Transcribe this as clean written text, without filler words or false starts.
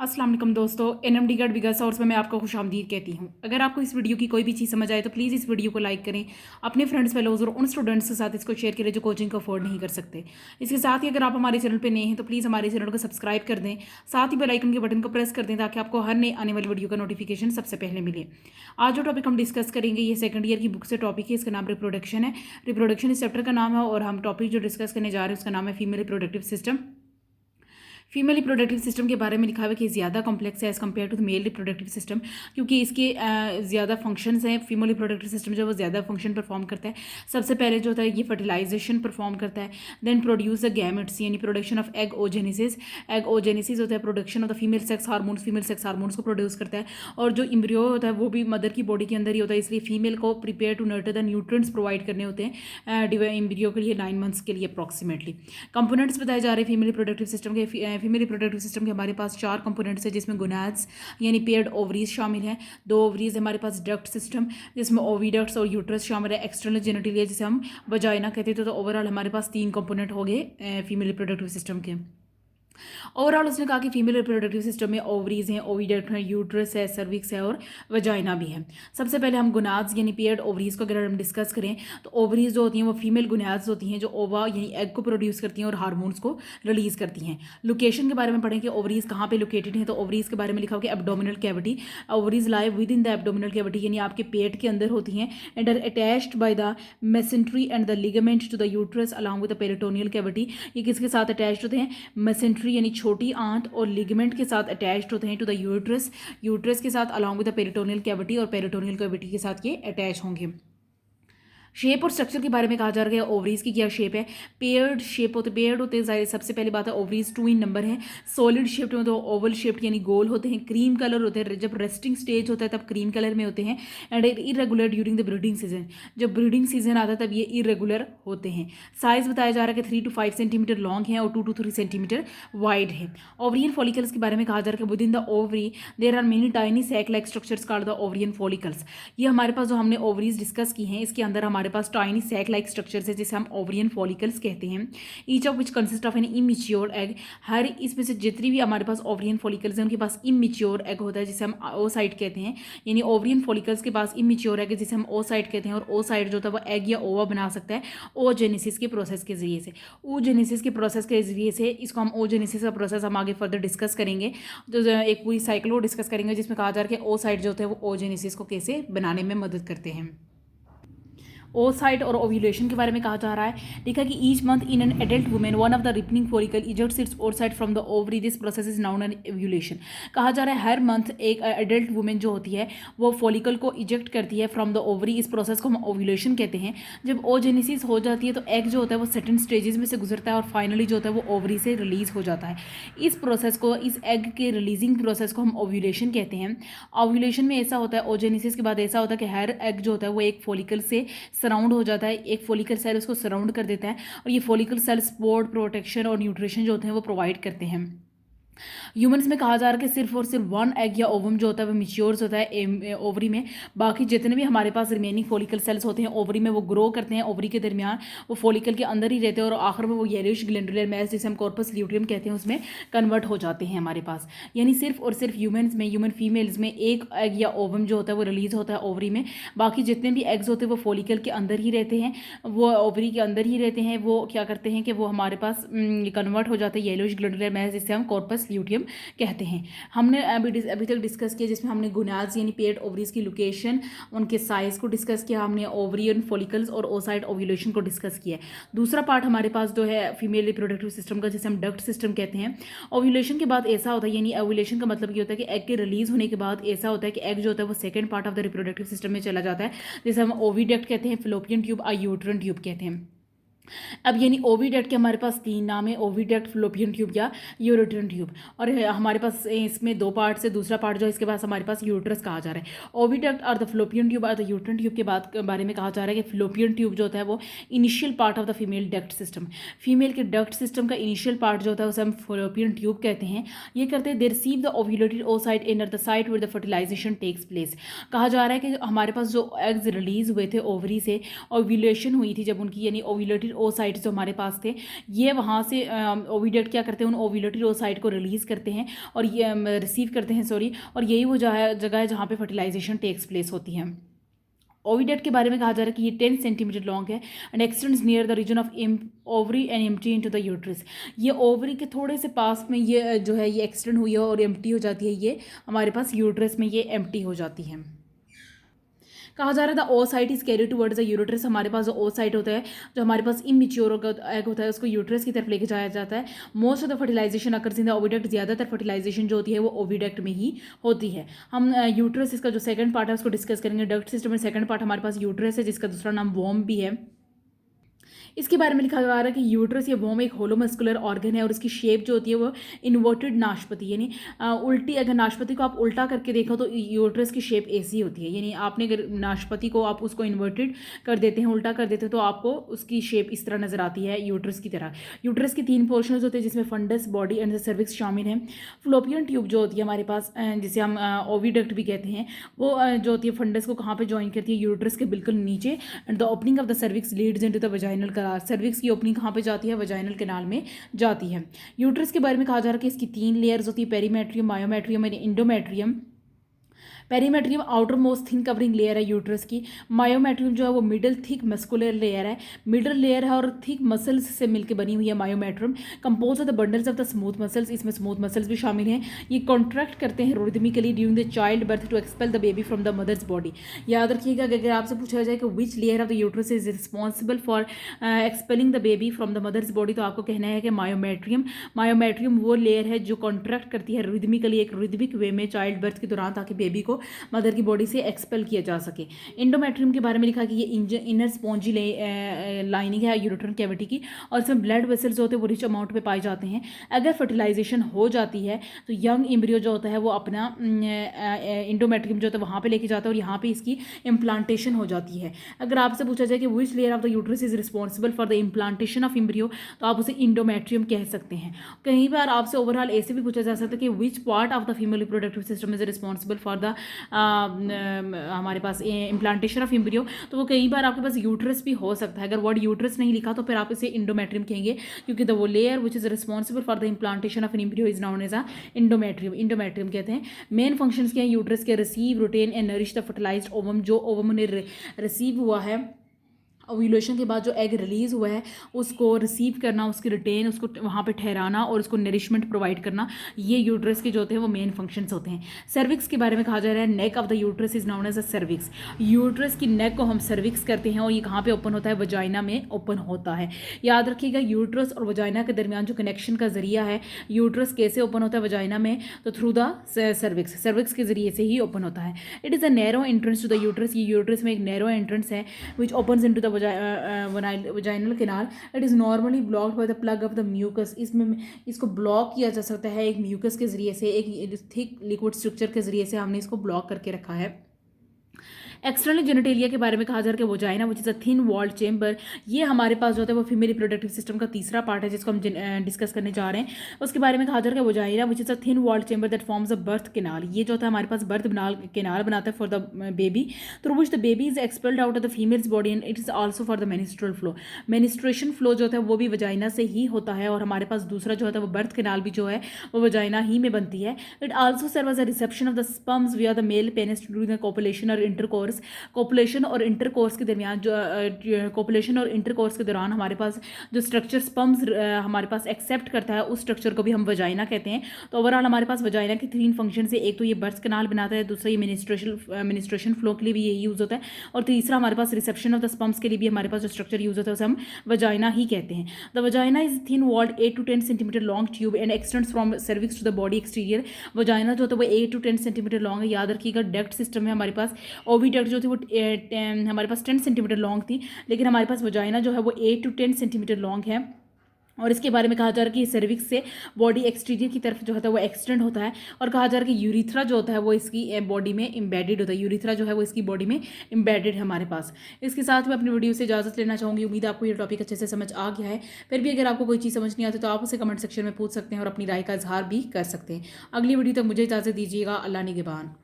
अस्सलाम वालेकुम दोस्तों, एनएमडी गार्ड बिगा सोर्स में मैं आपको खुशामदीद कहती हूँ। अगर आपको इस वीडियो की कोई भी चीज़ समझ आए तो प्लीज़ इस वीडियो को लाइक करें, अपने फ्रेंड्स फेलोज और उन स्टूडेंट्स के साथ इसको शेयर करें जो कोचिंग को अफोर्ड नहीं कर सकते। इसके साथ ही अगर आप हमारे चैनल पर नए हैं तो प्लीज़ हमारे चैनल को सब्सक्राइब कर दें, साथ ही बेल आइकन के बटन को प्रेस कर दें ताकि आपको हर नए आने वाली वीडियो का नोटिफिकेशन सबसे पहले मिले। आज जो टॉपिक हम डिस्कस करेंगे ये सेकंड ईयर की बुक से टॉपिक है, इसका नाम रिप्रोडक्शन है। रिप्रोडक्शन इस चैप्टर का नाम है और हम टॉपिक जो डिस्कस करने जा रहे हैं उसका नाम है female reproductive system. Female reproductive system के बारे में लिखा हुआ है कि ज़्यादा कॉम्प्लेक्स है as compare to the male reproductive system, क्योंकि इसके ज़्यादा फंक्शंस हैं। फीमेल रिप्रोडक्टिव सिस्टम जो है वो ज़्यादा फंक्शन परफॉर्म करता है। सबसे पहले जो होता है ये फर्टिलाइजेशन परफॉर्म करता है, देन प्रोड्यूस द गैमेट्स यानी production of egg oogenesis. Egg oogenesis होता है production of the female sex hormones को प्रोड्यूस करता है। और जो इम्ब्रियो होता है वो भी मदर की बॉडी के अंदर ही होता है, इसलिए फीमेल को prepare to nurture the nutrients provide करने होते हैं इम्ब्रियो के लिए 9 मंथ्स के लिए अप्रॉक्सीमेटली। कंपोनेंट्स बताए जा रहे हैं फीमेल रिप्रोडक्टिव सिस्टम के। फीमेल रिप्रोडक्टिव सिस्टम के हमारे पास 4 कंपोनेंट्स है जिसमें गोनाड्स यानी पेयर्ड ओवरीज शामिल हैं। 2 ओवरीज हमारे पास डक्ट सिस्टम जिसमें ओविडक्ट्स और यूट्रस शामिल है। एक्सटर्नल जेनिटलिया जिसे हम वजाइना कहते थे। तो ओवरऑल हमारे पास 3 कंपोनेंट हो गए फीमेल रिप्रोडक्टिव सिस्टम के। ओवरऑल उसने कहा कि फीमेल रिप्रोडक्टिव सिस्टम में ओवरीज हैं, ओविडक्ट है, यूट्रस है, सर्विक्स है और वजाइना भी है। सबसे पहले हम गोनाड्स यानी पेयर्ड ओवरीज को अगर हम डिस्कस करें तो ओवरीज जो होती हैं वो फीमेल गोनाड्स होती हैं जो ओवा यानी एग को प्रोड्यूस करती हैं और हार्मोन्स को रिलीज करती हैं। लोकेशन के बारे में पढ़ें कि ओवरीज कहाँ पे लोकेटेड हैं, तो ओवरीज के बारे में लिखा हुआ कि abdominal cavity. Ovaries lie within the abdominal cavity यानी आपके पेट के अंदर होती हैं and are attached by the mesentery and the ligament to the uterus along with the peritoneal cavity. ये किसके साथ अटैच्ड होते हैं? मेसेंट्री यानी छोटी आंत और लिगामेंट के साथ अटैच्ड होते हैं टू द यूट्रस के साथ along with the peritoneal cavity, और पेरिटोनियल कैविटी के साथ ये अटैच होंगे। शेप और स्ट्रक्चर के बारे में कहा जा रहा है ओवरीज की क्या शेप है? पेयर्ड होते हैं। सबसे पहली बात है ओवरीज 2 इन नंबर है। सॉलिड शेप्ड में तो ओवल शेप्ड यानी गोल होते हैं। क्रीम कलर होते हैं, जब रेस्टिंग स्टेज होता है तब क्रीम कलर में होते हैं। And irregular during the breeding season, जब ब्रीडिंग सीजन आता है तब ये इरेगुलर होते हैं। साइज बताया जा रहा है कि 3 to 5 सेंटीमीटर लॉन्ग है और 2 to 3 सेंटीमीटर वाइड है। ओवरियन फॉलिकल्स के बारे में कहा जा रहा है कि within the ovary there are many tiny sac like structures called the ovarian follicles. ये हमारे पास जो हमने ओवरीज डिस्कस की हैं इसके अंदर हमारे पास टाइनी सैक लाइक स्ट्रक्चर्स है जिसे हम ओवरियन फॉलिकल्स कहते हैं। Each of which consist of an immature egg. हर इसमें से जितनी भी हमारे पास ओवरियन फॉलिकल्स हैं उनके पास इमेच्योर एग होता है जिसे हम ओसाइट कहते हैं। यानी ओवरियन फॉलिकल्स के पास इमेच्योर एग जिसे हम ओसाइट कहते हैं, और ओसाइट जो होता है वो एग या ओवा बना सकता है ओजेनेसिस के प्रोसेस के जरिए से। ओजेनेसिस के प्रोसेस के जरिए से इसको हम ओजेनेसिस का प्रोसेस हम आगे फर्दर डिस्कस करेंगे। तो एक पूरी साइकिल डिस्कस करेंगे जिसमें कहा जा रहा है कि ओसाइट जो होते हैं वो ओजेनेसिस को कैसे बनाने में मदद करते हैं। ओसाइट और ओव्यूलेशन के बारे में कहा जा रहा है। देखा कि each month in an adult women one of the ripening follicle ejects its oocyte from the ovary. This process is known an ovulation. कहा जा रहा है हर मंथ एक एडल्ट वुमेन जो होती है वो फॉलिकल को इजेक्ट करती है फ्रॉम द ओवरी। इस प्रोसेस को हम ओव्यूलेशन कहते हैं। जब ओजेनेसिस हो जाती है तो एग जो होता है वो सर्टेन स्टेजेस में से गुजरता है और फाइनली जो होता है वो ओवरी से रिलीज हो जाता है। इस प्रोसेस को, इस एग के रिलीजिंग प्रोसेस को हम ओव्यूलेशन कहते हैं। ओव्यूलेशन में ऐसा होता है, ओजेनेसिस के बाद ऐसा होता है कि हर एग जो होता है वो एक फॉलिकल से सराउंड हो जाता है, एक फॉलिकल सेल उसको सराउंड कर देता है और ये फॉलिकल सेल सपोर्ट, प्रोटेक्शन और न्यूट्रिशन जो होते हैं वो प्रोवाइड करते हैं। ह्यूमन्स में कहा जा रहा है कि सिर्फ और सिर्फ 1 एग या ओवम जो होता है वो मिच्योर्स होता है ओवरी में। बाकी जितने भी हमारे पास रिमेनिंग फॉलिकल सेल्स होते हैं ओवरी में वो ग्रो करते हैं ओवरी के दरमियान, वो फॉलिकल के अंदर ही रहते हैं और आखिर में वो येलोइश ग्लैंडुलर मैस जिसे हम कॉर्पस ल्यूटियम कहते हैं उसमें कन्वर्ट हो जाते हैं हमारे पास। यानी सिर्फ और सिर्फ ह्यूमन फीमेल्स में एक एग या ओवम जो होता है वो रिलीज होता है ओवरी में। बाकी जितने भी एग्स होते हैं वो फॉलिकल के अंदर ही रहते हैं, वो ओवरी के अंदर ही रहते हैं। वो क्या करते हैं कि वो हमारे पास कन्वर्ट हो जाते हैं येलोइश ग्लैंडुलर मैस जिसे हम कॉर्पस ल्यूटियम कहते हैं। हमने अभी तक डिस्कस किया जिसमें हमने गोनाड्स यानी पेयर्ड ओवरीज की लोकेशन, उनके साइज को डिस्कस किया हमने, ओवरियन फॉलिकल्स और ओसाइट ओव्यूलेशन को डिस्कस किया। दूसरा पार्ट हमारे पास जो है फीमेल रिप्रोडक्टिव सिस्टम का जिसे हम डक्ट सिस्टम कहते हैं। ओव्यूलेशन के बाद ऐसा होता है, यानी ओव्यूलेशन का मतलब ये होता है कि एग के रिलीज होने के बाद ऐसा होता है कि एग जो होता है वो second part of the reproductive system में चला जाता है जिसे हम ओविडक्ट कहते हैं, फैलोपियन ट्यूब और यूट्रन ट्यूब कहते हैं। अब यानी ओविडक्ट के हमारे पास 3 नाम है, ओविडक्ट, फैलोपियन ट्यूब या यूरोट्रन ट्यूब। और हमारे पास इसमें 2 पार्ट से दूसरा पार्ट जो है इसके पास हमारे पास यूट्रस कहा जा रहा है। ओविडक्ट और द फैलोपियन ट्यूब और द यूरोट्रन ट्यूब के बारे में कहा जा रहा है कि फैलोपियन ट्यूब जो होता है वो initial part of the female duct system. Female के डक्ट सिस्टम का इनिशियल पार्ट जो होता है उसे हम फैलोपियन ट्यूब कहते हैं। ये करते हैं they receive the ovulated oocyte in the site where the fertilization takes place. कहा जा रहा है कि हमारे पास जो एग्स रिलीज हुए थे ओवरी से, ओव्यूलेशन हुई थी जब उनकी, यानी ओव्यूलेटेड ओसाइट्स जो हमारे पास थे, ये वहाँ से ओविडक्ट क्या करते हैं, उन ओव्यूलेटरी ओसाइट को रिलीज़ करते हैं और ये रिसीव करते हैं, सॉरी, और यही वो जगह है जहाँ पे फर्टिलाइजेशन टेक्स प्लेस होती है। ओविडक्ट के बारे में कहा जा रहा है कि ये 10 सेंटीमीटर लॉन्ग है and extends near the region of ovary and empty into the uterus. ये ओवरी के थोड़े से पास में ये जो है ये एक्सटेंड हुई है और एम्प्टी हो जाती है, ये हमारे पास यूट्रस में ये एम्प्टी हो जाती है। कहा जा रहा था oocyte is carry towards the uterus. हमारे पास जो ओसाइट होता है, जो हमारे पास इमेच्योर एग होता है, उसको यूट्रस की तरफ लेके जाया जाता है। Most of the fertilization occurs in the oviduct. ज़्यादातर फर्टिलाइजेशन जो होती है वो ओविडक्ट में ही होती है। हम यूट्रस इसका जो सेकंड पार्ट है उसको डिस्कस करेंगे। डक्ट सिस्टम में सेकंड पार्ट हमारे पास यूट्रस है, जिसका दूसरा नाम वॉम भी है। इसके बारे में लिखा जा रहा है कि यूट्रस या वोम एक होलोमस्कुलर ऑर्गन है और इसकी शेप जो होती है वो इन्वर्टेड नाशपति, यानी उल्टी, अगर नाशपति को आप उल्टा करके देखो तो यूट्रस की शेप ऐसी होती है। यानी आपने अगर नाशपति को आप उसको इन्वर्टेड कर देते हैं, उल्टा कर देते हैं, तो आपको उसकी शेप इस तरह नजर आती है यूट्रस की तरह। यूट्रस के 3 पोर्शन होते हैं जिसमें फंडस, बॉडी एंड सर्विक्स शामिल हैं। फ्लोपियन ट्यूब जो होती है हमारे पास, जिसे हम ओविडक्ट भी कहते हैं, वो जो होती है फंडस को कहाँ पे ज्वाइन करती है, यूट्रस के बिल्कुल नीचे। And the opening of the cervix leads into the vaginal canal. Cervix की ओपनिंग कहाँ पे जाती है, वजाइनल कैनाल में जाती है। यूट्रस के बारे में कहा जा रहा है कि इसकी 3 लेयर्स होती है, perimetrium, myometrium and endometrium. Perimetrium outermost thin covering layer है यूट्रस की। मायोमेट्रियम जो है वो मिडल थिक मस्कुलर लेयर है, मिडल लेयर है और थिक मसल्स से मिलकर बनी हुई है myometrium. Compose of the bundles of the smooth muscles. इसमें स्मूथ मसल्स भी शामिल हैं। ये कॉन्ट्रैक्ट करते हैं rhythmically during the child birth to expel the baby from the mother's body. याद रखिएगा कि अगर आपसे पूछा जाए कि which layer of the uterus is responsible for expelling the baby from the mother's body, तो आपको कहना है कि मायोमेट्रियम। मायोमेट्रियम वो लेयर है जो कॉन्ट्रैक्ट करती है रिदमिकली, एक रिदमिक वे में चाइल्ड बर्थ के दौरान, ताकि बेबी को मदर की बॉडी से एक्सपेल किया जा सके। इंडोमेट्रियम के बारे में लिखा कि ये इनर स्पॉन्जी लाइनिंग है यूरेट्रन कैविटी की और इसमें ब्लड वेसल्स होते हैं वो रिच अमाउंट में पाए जाते हैं। अगर फर्टिलाइजेशन हो जाती है तो यंग एम्ब्रियो जो होता है वो अपना इंडोमेट्रियम जो होता है वहाँ पे लेके जाता है और यहाँ पे इसकी इम्प्लांटेशन हो जाती है। अगर आपसे पूछा जाए कि which layer of the uterus is responsible for the implantation of embryo, तो आप उसे इंडोमेट्रियम कह सकते हैं। कहीं बार आपसे ओवरऑल ऐसे भी पूछा जा सकता है कि which part of the female reproductive system is responsible for the हमारे पास इम्प्लांटेशन ऑफ एम्ब्रियो, तो वो कई बार आपके पास यूट्रस भी हो सकता है। अगर वर्ड यूट्रस नहीं लिखा तो फिर आप इसे इंडोमेट्रियम कहेंगे, क्योंकि द वो layer which is responsible for the implantation of an embryo is known as a endometrium. Endometrium कहते हैं। मेन फंक्शंस क्या है यूट्रस के, receive, retain and nourish the fertilized ovum. जो ओवम ने रिसीव हुआ है, ओव्यूलेशन के बाद जो एग रिलीज़ हुआ है उसको रिसीव करना, उसकी रिटेन, उसको वहाँ पे ठहराना और उसको नरिशमेंट प्रोवाइड करना, ये यूट्रस के जो होते हैं वो मेन फंक्शंस होते हैं। सर्विक्स के बारे में कहा जा रहा है neck of the uterus is known as a cervix. Uterus की नेक को हम सर्विक्स करते हैं और ये कहाँ पे ओपन होता है, वजाइना में ओपन होता है। याद रखिएगा यूट्रस और वजाइना के दरमियान जो कनेक्शन का जरिया है, यूट्रस कैसे ओपन होता है वजाइना में, तो थ्रू द सर्विक्स, सर्विक्स के जरिए से ही ओपन होता है। It is a narrow entrance to the uterus. ये यूट्रस में एक नैरो एंट्रेंस है which opens into the vaginal canal. It is normally blocked by the plug of the mucus. इसमें इसको ब्लॉक किया जा सकता है एक म्यूकस के जरिए से, एक थिक लिक्विड स्ट्रक्चर के जरिए से हमने इसको ब्लॉक करके रखा है। एक्सटर्नल जेनिटेलिया के बारे में कहा जा रहा है कि vagina which is a thin walled chamber. ये हमारे पास जो होता है वो फीमेल रिप्रोडक्टिव सिस्टम का तीसरा पार्ट है जिसको हम डिस्कस करने जा रहे हैं। उसके बारे में कहा जा रहा है कि vagina which is a thin walled chamber that forms a birth canal. ये जो होता है हमारे पास बर्थ केनाल बनाता है for the baby, through which the baby is expelled out of the female's body and it is also for the menstrual flow. Menstruation flow जो होता है वो भी वजाइना से ही होता है और हमारे पास दूसरा जो होता है वो बर्थ केनाल भी जो है वो वजाइना ही में बनती है। It also serve as a reception of the sperms via the male penis during the copulation और इंटरकोर्स। कोपुलेशन और इंटरकोर्स के दरमियान जो कोपुलेशन और इंटरकोर्स के दौरान हमारे पास जो स्ट्रक्चर स्पर्म्स हमारे पास एक्सेप्ट करता है उस स्ट्रक्चर को भी हम वजाइना कहते हैं। तो ओवरऑल हमारे पास वजाइना की 3 फंक्शन है, एक तो ये बर्थ कैनाल बनाता है, दूसरा ये मिनिस्ट्रेशन फ्लो के लिए भी यही यूज़ होता है और तीसरा हमारे पास रिसेप्शन ऑफ द स्पर्म्स के लिए भी हमारे पास जो स्ट्रक्चर यूज़ होता है उसे हम वजाइना ही कहते हैं। The vagina is thin walled 8 to 10 centimetre long tube and extends from cervix to the body exterior. Vagina जो होता है वो 8 to 10 सेंटीमीटर लॉन्ग है। याद रखिएगा डक्ट सिस्टम में हमारे पास ओविडक्ट जो थी वो हमारे पास 10 सेंटीमीटर लॉन्ग थी, लेकिन हमारे पास वजाइना जो है वो 8 to 10 सेंटीमीटर लॉन्ग है। और इसके बारे में कहा जा रहा है कि सर्विक्स से बॉडी एक्सटीरियर की तरफ जो होता है वो एक्सटेंड होता है और कहा जा रहा है कि यूरिथ्रा जो होता है वो इसकी बॉडी में इम्बेडेड होता है। यूरिथ्रा जो है वो इसकी बॉडी में इम्बेडेड है हमारे पास। इसके साथ मैं अपनी वीडियो से इजाजत लेना चाहूँगी। उम्मीद आपको ये टॉपिक अच्छे से समझ आ गया है। फिर भी अगर आपको कोई चीज़ समझ नहीं आती तो आप उसे कमेंट सेक्शन में पूछ सकते हैं और अपनी राय का इजहार भी कर सकते हैं। अगली वीडियो तक मुझे इजाज़त दीजिएगा। अल्लाह निगहबान।